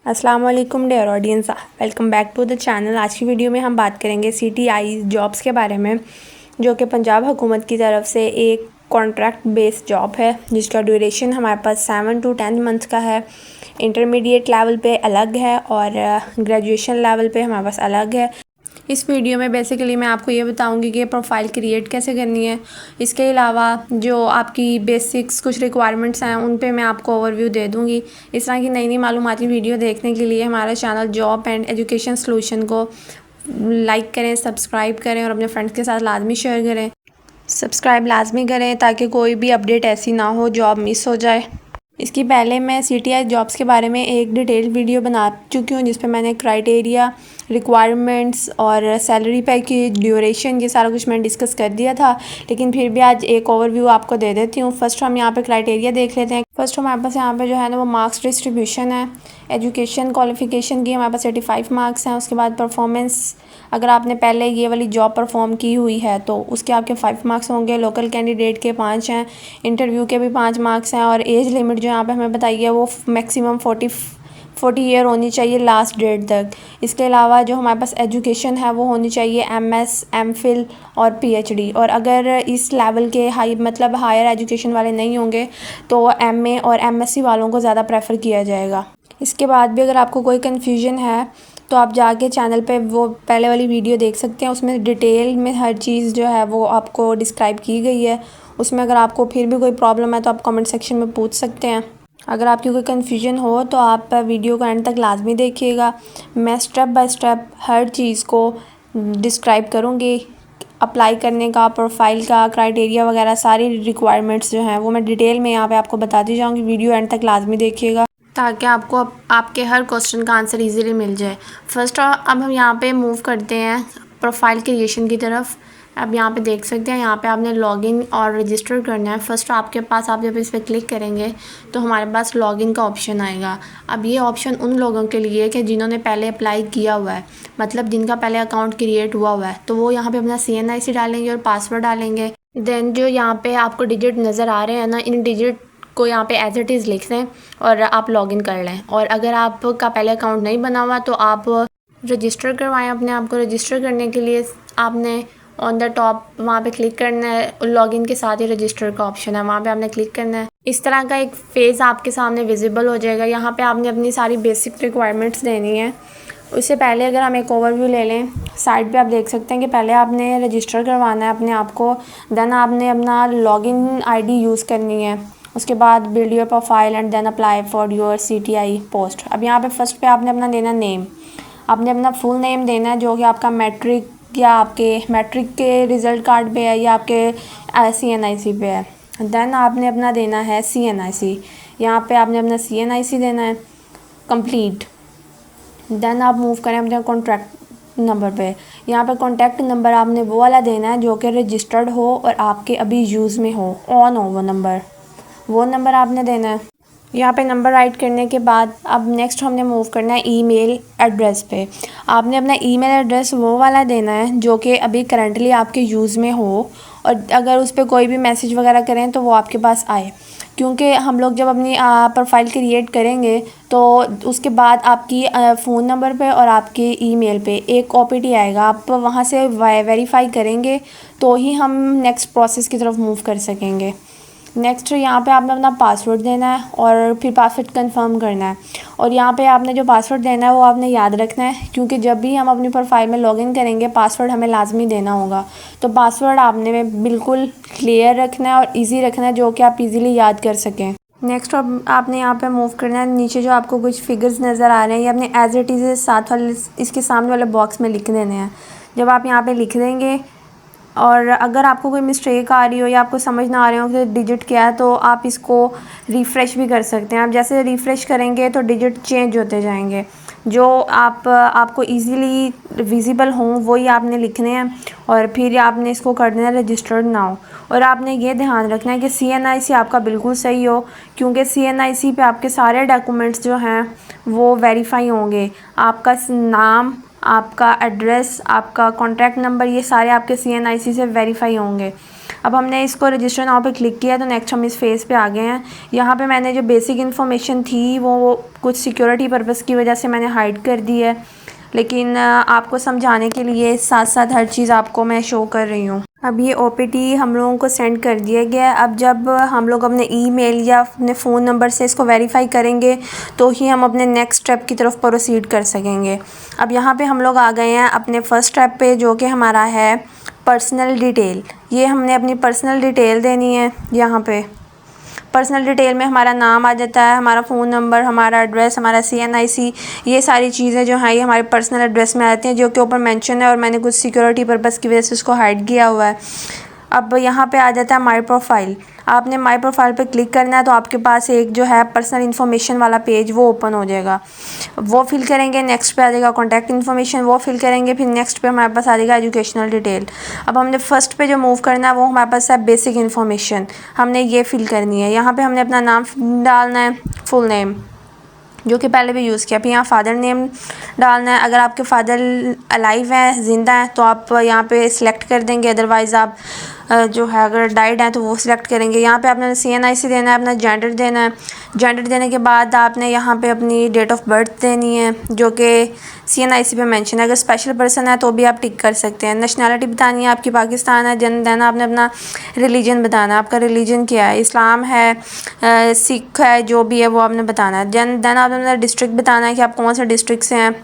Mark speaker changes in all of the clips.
Speaker 1: अस्सलाम वालेकुम dear audience, welcome back to the channel. आज की वीडियो में हम बात करेंगे CTI जॉब्स के बारे में, जो कि पंजाब हुकूमत की तरफ से एक कॉन्ट्रैक्ट बेस्ड जॉब है, जिसका ड्यूरेशन हमारे पास 7 to 10 मंथ का है। इंटरमीडिएट लेवल पे अलग है और ग्रेजुएशन लेवल पे हमारे पास अलग है। इस वीडियो में बेसिकली मैं आपको ये बताऊंगी कि प्रोफाइल क्रिएट कैसे करनी है। इसके अलावा जो आपकी बेसिक्स कुछ रिक्वायरमेंट्स हैं उन पे मैं आपको ओवरव्यू दे दूंगी। इस तरह की नई नई मालूमाती वीडियो देखने के लिए हमारा channel job and education solution को लाइक करें, सब्सक्राइब करें और अपने फ्रेंड्स के साथ लाजमी शेयर करें। सब्सक्राइब लाजमी करें ताकि कोई भी अपडेट ऐसी ना हो जॉब मिस हो जाए। इसकी पहले मैं CTI जॉब्स के बारे में एक डिटेल वीडियो बना चुकी हूँ, जिस पे मैंने क्राइटेरिया, रिक्वायरमेंट्स और सैलरी पैकेज, ड्यूरेशन, ये सारा कुछ मैंने डिस्कस कर दिया था। लेकिन फिर भी आज एक ओवरव्यू आपको दे देती हूँ। फर्स्ट हम यहाँ पे क्राइटेरिया देख लेते हैं। फर्स्ट हमारे पास यहाँ पे जो है ना वो मार्क्स डिस्ट्रीब्यूशन है। एजुकेशन क्वालिफिकेशन की हमारे पास 85 मार्क्स हैं। उसके बाद परफॉर्मेंस, अगर आपने पहले ये वाली जॉब परफॉर्म की हुई है तो उसके आपके 5 मार्क्स होंगे। लोकल कैंडिडेट के 5 हैं, इंटरव्यू के भी 5 मार्क्स हैं। और एज लिमिट जो यहाँ पे हमें बताई है वो मैक्सिमम 40 ईयर होनी चाहिए लास्ट डेट तक। इसके अलावा जो हमारे पास एजुकेशन है वो होनी चाहिए MS, MPhil और PhD। और अगर इस लेवल के मतलब हायर एजुकेशन वाले नहीं होंगे तो MA और MSc वालों को ज़्यादा प्रेफर किया जाएगा। इसके बाद भी अगर आपको कोई कन्फ्यूजन है तो आप जाके चैनल पे वो पहले वाली वीडियो देख सकते हैं। उसमें डिटेल में हर चीज़ जो है वो आपको डिस्क्राइब की गई है। उसमें अगर आपको फिर भी कोई प्रॉब्लम है तो आप कमेंट सेक्शन में पूछ सकते हैं। अगर आपकी कोई कन्फ्यूजन हो तो आप वीडियो को एंड तक लाजमी देखिएगा। मैं स्टेप बाय स्टेप हर चीज़ को डिस्क्राइब करूँगी। अप्लाई करने का, प्रोफाइल का, क्राइटेरिया वगैरह सारी रिक्वायरमेंट्स जो हैं वो मैं डिटेल में यहाँ पे आपको बताती जाऊँगी। वीडियो एंड तक लाजमी देखिएगा ताकि आपको आपके हर क्वेश्चन का आंसर इजीली मिल जाए। फर्स्ट अब हम यहाँ पे मूव करते हैं प्रोफाइल क्रिएशन की तरफ। अब यहाँ पे देख सकते हैं, यहाँ पे आपने लॉगिन और रजिस्टर करना है। फर्स्ट आपके पास, आप जब इस पर क्लिक करेंगे तो हमारे पास लॉगिन का ऑप्शन आएगा। अब ये ऑप्शन उन लोगों के लिए है कि जिन्होंने पहले अप्लाई किया हुआ है, मतलब जिनका पहले अकाउंट क्रिएट हुआ हुआ है, तो वो यहाँ पे अपना CNIC डालेंगे और पासवर्ड डालेंगे। देन जो यहाँ पे आपको डिजिट नज़र आ रहे हैं ना, इन डिजिट को यहाँ पे एज इट इज़ लिख दें और आप लॉगिन कर लें। और अगर आपका पहले अकाउंट नहीं बना हुआ तो आप रजिस्टर करवाएं। अपने आप को रजिस्टर करने के लिए आपने ऑन द टॉप वहाँ पे क्लिक करना है। लॉगिन के साथ ही रजिस्टर का ऑप्शन है, वहाँ पे आपने क्लिक करना है। इस तरह का एक फेज़ आपके सामने विजिबल हो जाएगा। यहाँ पे आपने अपनी सारी बेसिक रिक्वायरमेंट्स देनी है। उससे पहले अगर हम एक ओवरव्यू ले लें, साइड पे आप देख सकते हैं कि पहले आपने रजिस्टर करवाना है अपने आप को। देन आपने अपना लॉगिन ID यूज़ करनी है। उसके बाद build your profile and then apply for your CTI post. अब यहाँ पे फर्स्ट पे आपने अपना देना नेम, आपने अपना फुल नेम देना है जो कि आपका मैट्रिक या आपके मैट्रिक के रिज़ल्ट कार्ड पे है या आपके CNIC पे है। देन आपने अपना देना है CNIC, यहाँ पे आपने अपना CNIC देना है कंप्लीट। देन आप मूव करें अपने कॉन्टैक्ट नंबर पे। यहाँ पे कॉन्टैक्ट नंबर आपने वो वाला देना है जो कि रजिस्टर्ड हो और आपके अभी यूज़ में हो, ऑन हो वो नंबर आपने देना है। यहाँ पे नंबर राइट करने के बाद अब नेक्स्ट हमने मूव करना है ईमेल एड्रेस पे। आपने अपना ईमेल एड्रेस वो वाला देना है जो कि अभी करंटली आपके यूज़ में हो, और अगर उस पर कोई भी मैसेज वगैरह करें तो वो आपके पास आए। क्योंकि हम लोग जब अपनी प्रोफाइल क्रिएट करेंगे तो उसके बाद आपकी फ़ोन नंबर पे और आपके ईमेल पे एक OPT आएगा। आप वहाँ से वेरीफाई करेंगे तो ही हम नेक्स्ट प्रोसेस की तरफ मूव कर सकेंगे। नेक्स्ट यहाँ पे आपने अपना पासवर्ड देना है और फिर पासवर्ड कंफर्म करना है। और यहाँ पे आपने जो पासवर्ड देना है वो आपने याद रखना है, क्योंकि जब भी हम अपनी प्रोफाइल में लॉगिन करेंगे पासवर्ड हमें लाजमी देना होगा। तो पासवर्ड आपने बिल्कुल क्लियर रखना है और इजी रखना है जो कि आप इजीली याद कर सकें। नेक्स्ट अब आपने यहाँ पे मूव करना है। नीचे जो आपको कुछ फिगर्स नज़र आ रहे हैं ये अपने एज इट इज़ साथ वाले इसके सामने वाले बॉक्स में लिख देने हैं। जब आप यहाँ पर लिख देंगे और अगर आपको कोई मिस्टेक आ रही हो या आपको समझ ना आ रहे हो कि डिजिट क्या है तो आप इसको रिफ़्रेश भी कर सकते हैं। आप जैसे रिफ़्रेश करेंगे तो डिजिट चेंज होते जाएंगे। जो आपको इजीली विजिबल हों वही आपने लिखने हैं और फिर आपने इसको कर देना रजिस्टर्ड नाउ। और आपने ये ध्यान रखना है कि CNIC आपका बिल्कुल सही हो, क्योंकि CNIC पे आपके सारे डॉक्यूमेंट्स जो हैं वो वेरीफाई होंगे। आपका नाम, आपका एड्रेस, आपका कॉन्टैक्ट नंबर, ये सारे आपके CNIC से वेरीफाई होंगे। अब हमने इसको रजिस्टर नाउ पे क्लिक किया तो नेक्स्ट हम इस फेज़ पे आ गए हैं। यहाँ पे मैंने जो बेसिक इन्फॉर्मेशन थी वो कुछ सिक्योरिटी पर्पज़ की वजह से मैंने हाइड कर दी है, लेकिन आपको समझाने के लिए साथ साथ हर चीज़ आपको मैं शो कर रही हूँ। अब ये OPT हम लोगों को सेंड कर दिया गया है। अब जब हम लोग अपने ईमेल या अपने फ़ोन नंबर से इसको वेरीफ़ाई करेंगे तो ही हम अपने नेक्स्ट स्टेप की तरफ प्रोसीड कर सकेंगे। अब यहाँ पे हम लोग आ गए हैं अपने फ़र्स्ट स्टेप पे, जो कि हमारा है पर्सनल डिटेल। ये हमने अपनी पर्सनल डिटेल देनी है। यहाँ पे पर्सनल डिटेल में हमारा नाम आ जाता है, हमारा फ़ोन नंबर, हमारा एड्रेस, हमारा CNIC, ये सारी चीज़ें जो हैं ये हमारे पर्सनल एड्रेस में आती हैं, जो कि ऊपर मेंशन है और मैंने कुछ सिक्योरिटी पर्पज़ की वजह से उसको हाइड किया हुआ है। अब यहाँ पे आ जाता है माई प्रोफाइल। आपने माई प्रोफाइल पे क्लिक करना है तो आपके पास एक जो है पर्सनल इन्फॉर्मेशन वाला पेज वो ओपन हो जाएगा। वो फिल करेंगे, नेक्स्ट पे आ जाएगा कॉन्टैक्ट इन्फॉर्मेशन, वो फिल करेंगे, फिर नेक्स्ट पे हमारे पास आ जाएगा एजुकेशनल डिटेल। अब हमने फर्स्ट पे जो मूव करना है वो हमारे पास है बेसिक इन्फॉर्मेशन, हमने ये फिल करनी है। यहाँ पे हमने अपना नाम डालना है, फुल नेम जो कि पहले भी यूज़ किया। फिर यहाँ फ़ादर नेम डालना है। अगर आपके फ़ादर अलाइव हैं, ज़िंदा हैं, तो आप यहाँ पे सिलेक्ट कर देंगे, अदरवाइज़ आप जो है अगर डाइड हैं तो वो सिलेक्ट करेंगे। यहाँ पे आपने CNIC देना है, अपना जेंडर देना है। जेंडर देने के बाद आपने यहाँ पे अपनी डेट ऑफ बर्थ देनी है, जो कि CNIC पे मेंशन है। अगर स्पेशल पर्सन है तो भी आप टिक कर सकते हैं। नेशनैलिटी बतानी है आपकी पाकिस्तान है, देन आपने अपना रिलीजन बताना है, आपका रिलीजन क्या है, इस्लाम है, सिख है, जो भी है वो आपने बताना है। देन आपने अपना डिस्ट्रिक्ट बताना है कि आप कौन से डिस्ट्रिक्ट से हैं।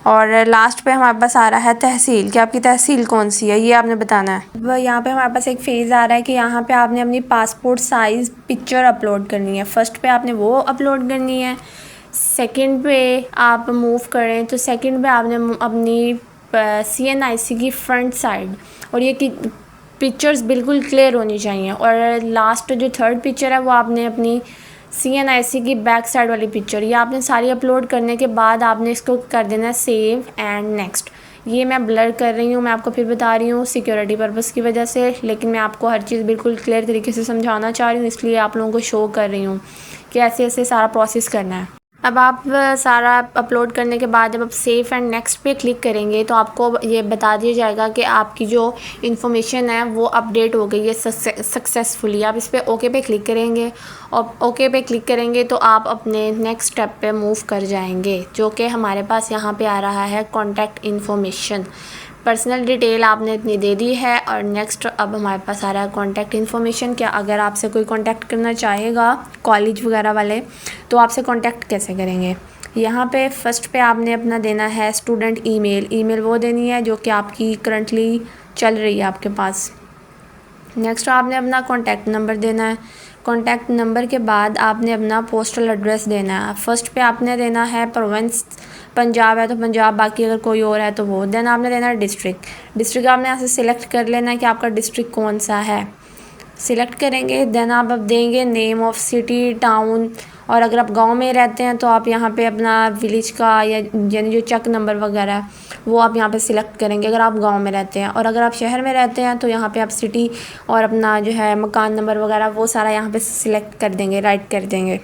Speaker 1: और लास्ट पे हमारे पास आ रहा है तहसील, कि आपकी तहसील कौन सी है, ये आपने बताना है। अब यहाँ पे हमारे पास एक फ़ेज़ आ रहा है कि यहाँ पे आपने अपनी पासपोर्ट साइज़ पिक्चर अपलोड करनी है। फ़र्स्ट पे आपने वो अपलोड करनी है। सेकंड पे आप मूव करें तो सेकंड पे आपने अपनी CNIC की फ्रंट साइड और ये कि पिक्चर्स बिल्कुल क्लियर होनी चाहिए। और लास्ट जो थर्ड पिक्चर है वो आपने अपनी CNIC की बैक साइड वाली पिक्चर, ये आपने सारी अपलोड करने के बाद आपने इसको कर देना है सेव एंड नेक्स्ट। ये मैं ब्लर कर रही हूँ, मैं आपको फिर बता रही हूँ सिक्योरिटी पर्पज़ की वजह से, लेकिन मैं आपको हर चीज़ बिल्कुल क्लियर तरीके से समझाना चाह रही हूँ, इसलिए आप लोगों को शो कर रही हूँ कि ऐसे ऐसे सारा प्रोसेस करना है। अब आप सारा अपलोड करने के बाद जब आप सेव एंड नेक्स्ट पे क्लिक करेंगे तो आपको ये बता दिया जाएगा कि आपकी जो इन्फॉर्मेशन है वो अपडेट हो गई है सक्सेसफुली। आप इस पर ओके पे क्लिक करेंगे और ओके पे क्लिक करेंगे तो आप अपने नेक्स्ट स्टेप पे मूव कर जाएंगे, जो कि हमारे पास यहाँ पे आ रहा है कॉन्टैक्ट इन्फॉर्मेशन। पर्सनल डिटेल आपने इतनी दे दी है और नेक्स्ट अब हमारे पास आ रहा है कॉन्टैक्ट इन्फॉर्मेशन। क्या अगर आपसे कोई कॉन्टैक्ट करना चाहेगा कॉलेज वगैरह वाले तो आपसे कॉन्टैक्ट कैसे करेंगे। यहाँ पे फर्स्ट पे आपने अपना देना है स्टूडेंट ईमेल वो देनी है जो कि आपकी करंटली चल रही है आपके पास। नेक्स्ट आपने अपना कॉन्टैक्ट नंबर देना है। कॉन्टैक्ट नंबर के बाद आपने अपना पोस्टल एड्रेस देना है। फर्स्ट पे आपने देना है प्रोविंस, पंजाब है तो पंजाब, बाकी अगर कोई और है तो वो। देन आपने देना है डिस्ट्रिक्ट आपने यहाँ से सिलेक्ट कर लेना है कि आपका डिस्ट्रिक्ट कौन सा है, सिलेक्ट करेंगे। देन आप अब देंगे नेम ऑफ़ सिटी, टाउन, और अगर आप गांव में रहते हैं तो आप यहाँ पे अपना विलेज का या यानी जो चक नंबर वगैरह है वो आप यहाँ पे सिलेक्ट करेंगे अगर आप गांव में रहते हैं। और अगर आप शहर में रहते हैं तो यहाँ पे आप सिटी और अपना जो है मकान नंबर वगैरह वो सारा यहाँ पे सिलेक्ट कर देंगे, राइट कर देंगे।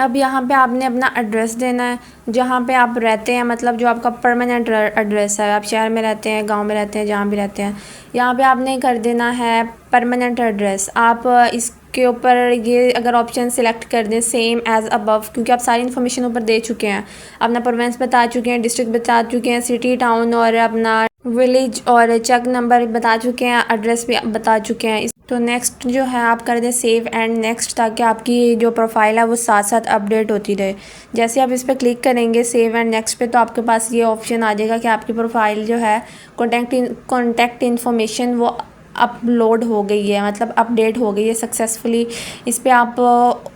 Speaker 1: अब यहाँ पे आपने अपना एड्रेस देना है जहाँ पे आप रहते हैं, मतलब जो आपका परमानेंट एड्रेस है। आप शहर में रहते हैं, गांव में रहते हैं, जहाँ भी रहते हैं, यहाँ पे आपने कर देना है परमानेंट एड्रेस। आप इसके ऊपर ये अगर ऑप्शन सिलेक्ट कर दें सेम एज़ अबव, क्योंकि आप सारी इन्फॉर्मेशन ऊपर दे चुके हैं, अपना प्रोविंस बता चुके हैं, डिस्ट्रिक्ट बता चुके हैं, सिटी, टाउन और अपना विलेज और चक नंबर बता चुके हैं, एड्रेस भी बता चुके हैं। तो नेक्स्ट जो है आप कर दें सेव एंड नेक्स्ट, ताकि आपकी जो प्रोफाइल है वो साथ साथ अपडेट होती रहे। जैसे आप इस पर क्लिक करेंगे सेव एंड नेक्स्ट पे तो आपके पास ये ऑप्शन आ जाएगा कि आपकी प्रोफाइल जो है कॉन्टैक्ट इन्फॉर्मेशन वो अपलोड हो गई है, मतलब अपडेट हो गई है सक्सेसफुली। इस पर आप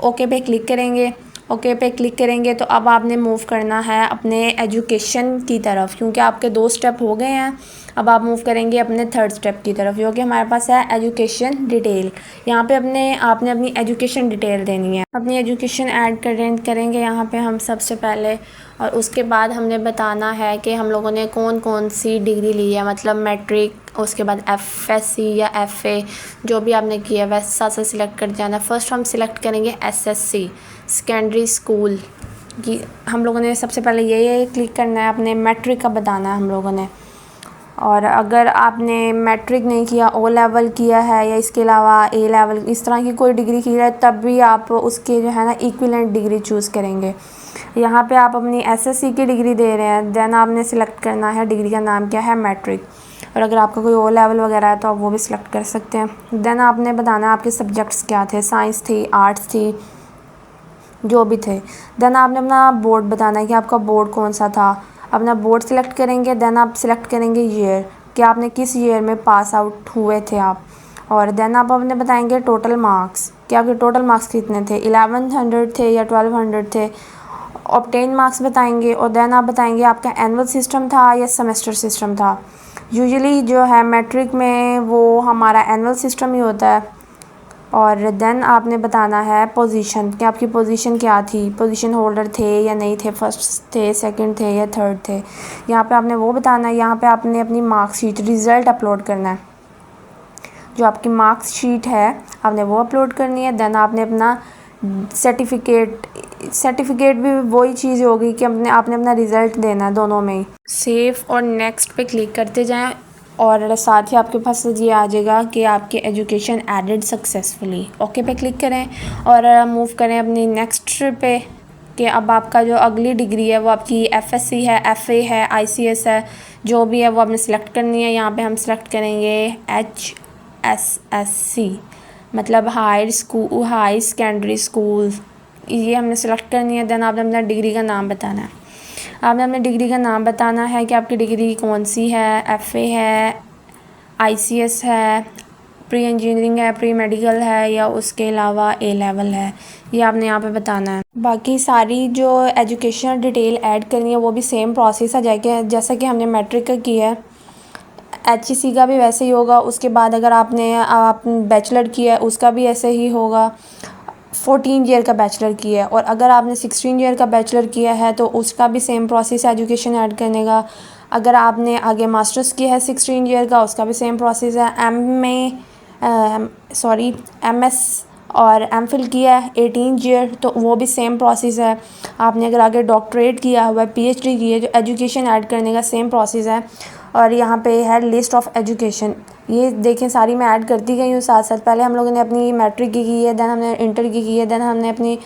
Speaker 1: ओके पे क्लिक करेंगे। ओके पे क्लिक करेंगे तो अब आपने मूव करना है अपने एजुकेशन की तरफ, क्योंकि आपके 2 स्टेप हो गए हैं। अब आप मूव करेंगे अपने थर्ड स्टेप की तरफ, जो कि हमारे पास है एजुकेशन डिटेल। यहाँ पे आपने अपनी एजुकेशन डिटेल देनी है, अपनी एजुकेशन ऐड करेंगे यहाँ पे हम सबसे पहले। और उसके बाद हमने बताना है कि हम लोगों ने कौन कौन सी डिग्री ली है, मतलब मैट्रिक, उसके बाद FSC या FA जो भी आपने किया है वैसे साथ साथ सिलेक्ट कर जाना है। फर्स्ट हम सिलेक्ट करेंगे SSC सेकेंडरी स्कूल की। हम लोगों ने सबसे पहले ये क्लिक करना है, अपने मैट्रिक का बताना है हम लोगों ने। और अगर आपने मैट्रिक नहीं किया, ओ लेवल किया है या इसके अलावा ए लेवल इस तरह की कोई डिग्री की है, तब भी आप उसके जो है ना इक्विवेलेंट डिग्री चूज़ करेंगे। यहाँ पे आप अपनी एसएससी की डिग्री दे रहे हैं, देन आपने सिलेक्ट करना है डिग्री का नाम क्या है, मैट्रिक। और अगर आपका कोई ओ लेवल वगैरह है तो आप वो भी सिलेक्ट कर सकते हैं। देन आपने बताना है आपके सब्जेक्ट्स क्या थे, साइंस थी, आर्ट्स थी, जो भी थे। देन आपने अपना बोर्ड बताना है कि आपका बोर्ड कौन सा था, अपना बोर्ड सिलेक्ट करेंगे। देन आप सिलेक्ट करेंगे ईयर कि आपने किस ईयर में पास आउट हुए थे आप। और देन आप अपने बताएंगे टोटल मार्क्स कि आपके टोटल मार्क्स कितने थे, 1100 थे या 1200 थे। ऑब्टेन मार्क्स बताएंगे। और देन आप बताएंगे आपका एनुअल सिस्टम था या सेमेस्टर सिस्टम था। यूजुअली जो है मैट्रिक में वो हमारा एनुअल सिस्टम ही होता है। और देन आपने बताना है पोजीशन कि आपकी पोजीशन क्या थी, पोजीशन होल्डर थे या नहीं थे, फर्स्ट थे, सेकंड थे या थर्ड थे। यहाँ पे आपने वो बताना है। यहाँ पे आपने अपनी मार्कशीट रिज़ल्ट अपलोड करना है, जो आपकी मार्कशीट है आपने वो अपलोड करनी है। देन आपने अपना सर्टिफिकेट भी वही चीज़ होगी कि आपने अपना रिज़ल्ट देना है दोनों में ही। सेव और नेक्स्ट पे क्लिक करते जाएं और साथ ही आपके पास ये आ जाएगा कि आपकी एजुकेशन एडेड सक्सेसफुली। ओके पे क्लिक करें और मूव करें अपनी नेक्स्ट पे कि अब आपका जो अगली डिग्री है वो आपकी एफएससी है, एफए है, आईसीएस है, जो भी है वो आपने सेलेक्ट करनी है। यहाँ पे हम सेलेक्ट करेंगे HSSC, मतलब हाई सेकेंडरी स्कूल, ये हमने सेलेक्ट करनी है। देन आपने अपना डिग्री का नाम बताना है। आपने अपने डिग्री का नाम बताना है कि आपकी डिग्री कौन सी है, एफए है, आईसीएस है, प्री इंजीनियरिंग है, प्री मेडिकल है या उसके अलावा ए लेवल है, ये आपने यहाँ पे बताना है। बाकी सारी जो एजुकेशनल डिटेल ऐड करनी है वो भी सेम प्रोसेस आ जाएगा जैसा कि हमने मैट्रिक का किया है। HEC का भी वैसे ही होगा। उसके बाद अगर आप बैचलर किया है उसका भी ऐसे ही होगा। 14 ईयर का बैचलर किया है और अगर आपने 16 ईयर का बैचलर किया है तो उसका भी सेम प्रोसेस है एजुकेशन ऐड करने का। अगर आपने आगे मास्टर्स किया है 16 ईयर का, उसका भी सेम प्रोसेस है। MS और MPhil किया है 18 ईयर, तो वो भी सेम प्रोसेस है। आपने अगर आगे डॉक्टरेट किया हुआ है, PhD की है, जो एजुकेशन ऐड करने का सेम प्रोसेस है। और यहाँ पे है लिस्ट ऑफ एजुकेशन, ये देखें सारी मैं ऐड करती गई हूँ साथ साथ। पहले हम लोगों ने अपनी मैट्रिक की है, देन हमने इंटर की है, देन हमने अपनी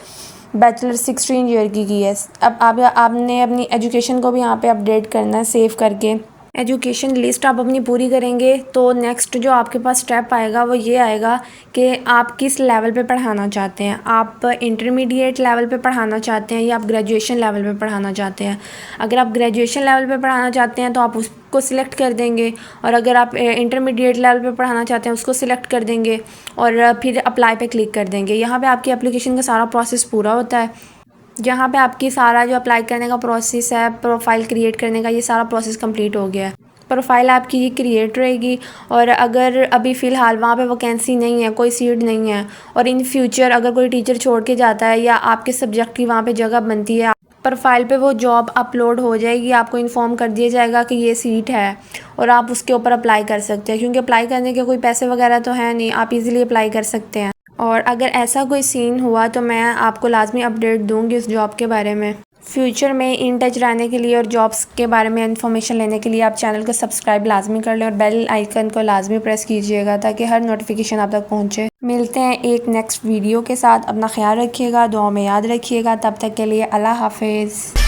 Speaker 1: बैचलर 16 ईयर की है। अब आपने अपनी एजुकेशन को भी यहाँ पे अपडेट करना है सेव करके। एजुकेशन लिस्ट आप अपनी पूरी करेंगे तो नेक्स्ट जो आपके पास स्टेप आएगा वो ये आएगा कि आप किस लेवल पे पढ़ाना चाहते हैं। आप इंटरमीडिएट लेवल पे पढ़ाना चाहते हैं या आप ग्रेजुएशन लेवल पे पढ़ाना चाहते हैं। अगर आप ग्रेजुएशन लेवल पे पढ़ाना चाहते हैं तो आप उसको सिलेक्ट कर देंगे, और अगर आप इंटरमीडिएट लेवल पे पढ़ाना चाहते हैं उसको सिलेक्ट कर देंगे और फिर अप्लाई पे क्लिक कर देंगे। यहाँ पे आपकी एप्लीकेशन का सारा प्रोसेस पूरा होता है। जहाँ पे आपकी सारा जो अप्लाई करने का प्रोसेस है, प्रोफाइल क्रिएट करने का, ये सारा प्रोसेस कंप्लीट हो गया है। प्रोफाइल आपकी ये क्रिएट रहेगी और अगर अभी फ़िलहाल वहाँ पे वैकेंसी नहीं है, कोई सीट नहीं है, और इन फ्यूचर अगर कोई टीचर छोड़ के जाता है या आपके सब्जेक्ट की वहाँ पे जगह बनती है, प्रोफाइल पे वो जॉब अपलोड हो जाएगी, आपको इन्फॉर्म कर दिया जाएगा कि ये सीट है और आप उसके ऊपर अप्लाई कर सकते हैं। क्योंकि अप्लाई करने के कोई पैसे वगैरह तो है नहीं, आप इजीली अप्लाई कर सकते हैं। और अगर ऐसा कोई सीन हुआ तो मैं आपको लाजमी अपडेट दूंगी उस जॉब के बारे में। फ्यूचर में इन टच रहने के लिए और जॉब्स के बारे में इन्फॉर्मेशन लेने के लिए आप चैनल को सब्सक्राइब लाजमी कर लें और बेल आइकन को लाजमी प्रेस कीजिएगा ताकि हर नोटिफिकेशन आप तक पहुंचे। मिलते हैं एक नेक्स्ट वीडियो के साथ। अपना ख्याल रखिएगा, दुआ में याद रखिएगा। तब तक के लिए अल्लाह हाफिज़।